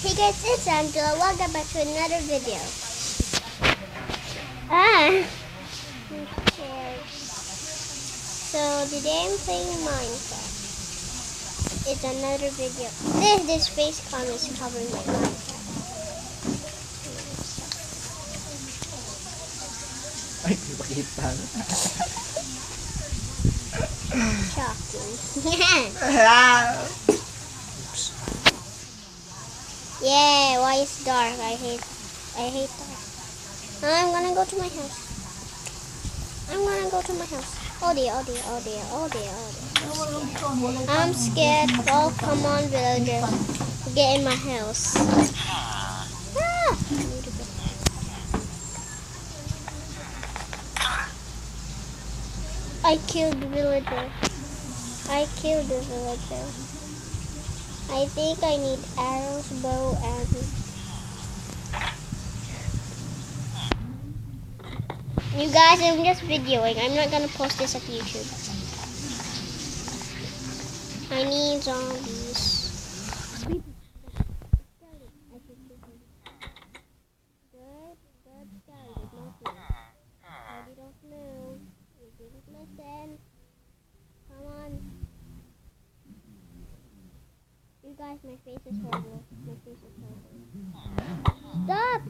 Hey guys, it's Angela. Welcome back to another video. Okay. So today I'm playing Minecraft. It's another video. This face cam is covering my Minecraft. Ay, ipakita. Shocking. Oops. Yeah, why it's dark? I hate dark. I'm gonna go to my house. Oh dear. I'm scared. Oh, come on, villager. Get in my house. Ah! I killed the villager. I think I need arrows, bow, and... You guys, I'm just videoing. I'm not gonna post this at YouTube. I need zombies. Listen. Come on. You guys, my face is horrible. Stop!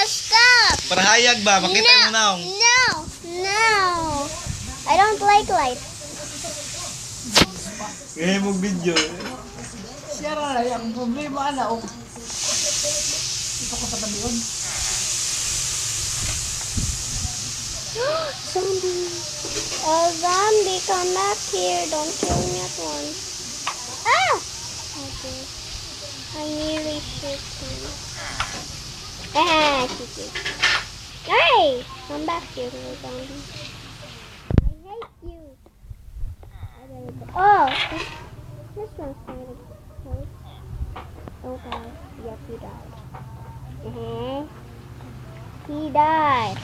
Stop! Parahayag ba? Makita mo na. No! I don't like light. Ngayon mong video. Siya na ang problema na ito ko sa tabion. Zombie. Oh, zombie, come back here. Don't kill me at once. Ah! Okay. I nearly shoot him. Ah, shoot it. Hey! Come back here, little zombie. I hate you. Oh! This one's kind of close. Oh, God. Yep, he died. He died.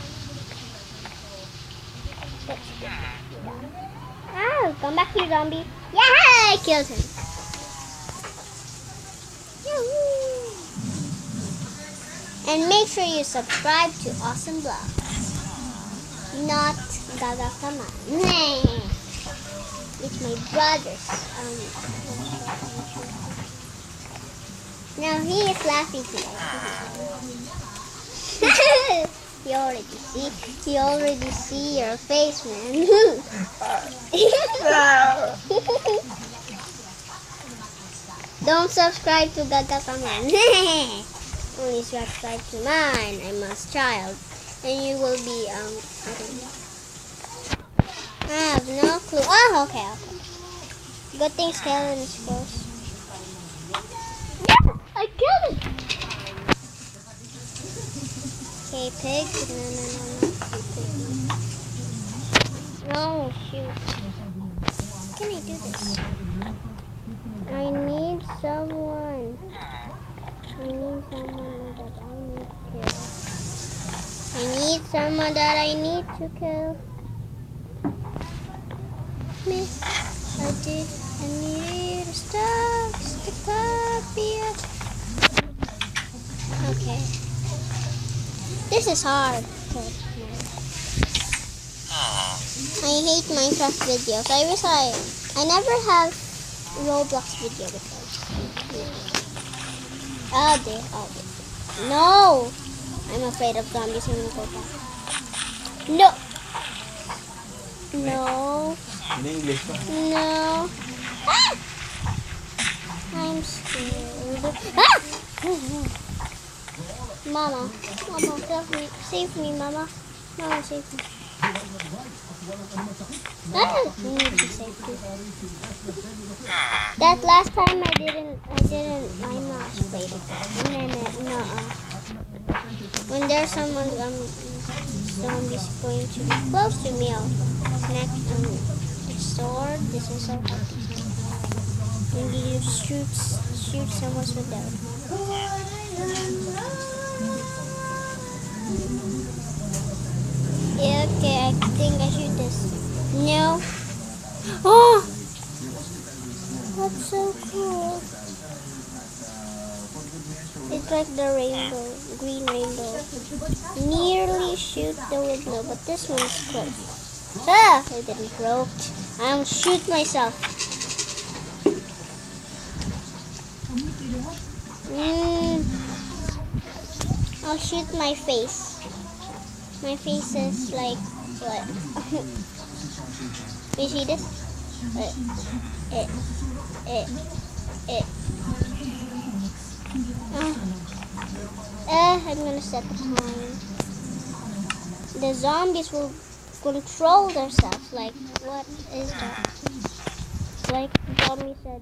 Oh, come back here, zombie. Yeah, I killed him. Yahoo! And make sure you subscribe to Awesome Blog. Not Gaga Kama. It's my brother's. Now he is laughing today. You already see your face, man. Don't subscribe to Gaga Kaman. Only subscribe to mine. I'm a child, and you will be I have no clue. Oh, okay. Good thing skeleton is close. Yeah, I killed it. Okay, pig. No, shoot. How can I do this? I need someone that I need to kill. Miss, I need to stop, stick up here. Okay. This is hard. I hate Minecraft videos. I wish I never have Roblox video before. Oh dear. No! I'm afraid of zombies. I'm gonna go back. No. In English pa. No. Ah! I'm scared. Ah! Mama, save me, Mama. Mama, save me. You need to save me. That last time my mouse played it. No. When there's someone zombies going to be close to me, I'll connect sword. This is so hard. And you shoot someone with that. No. Oh! That's so cool. It's like the rainbow, green rainbow. Nearly shoot the windmill, but this one's close. Ah! I didn't broke. I'll shoot myself. I'll shoot my face. My face is like what? You see this? I'm gonna set the time. The zombies will control themselves. Like, what is that? Like the zombie said,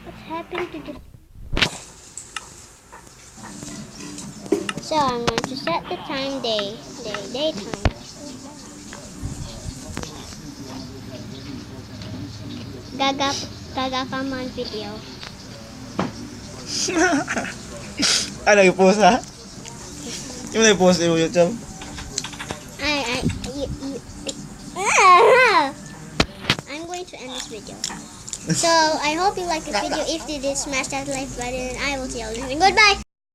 what's happened to this? So I'm going to set the time daytime. Gaga ka man video. Ano yung post ha? Yung na yung post mo YouTube? I'm going to end this video. So I hope you like this video. If you did, smash that like button and I will see you all next time. Goodbye!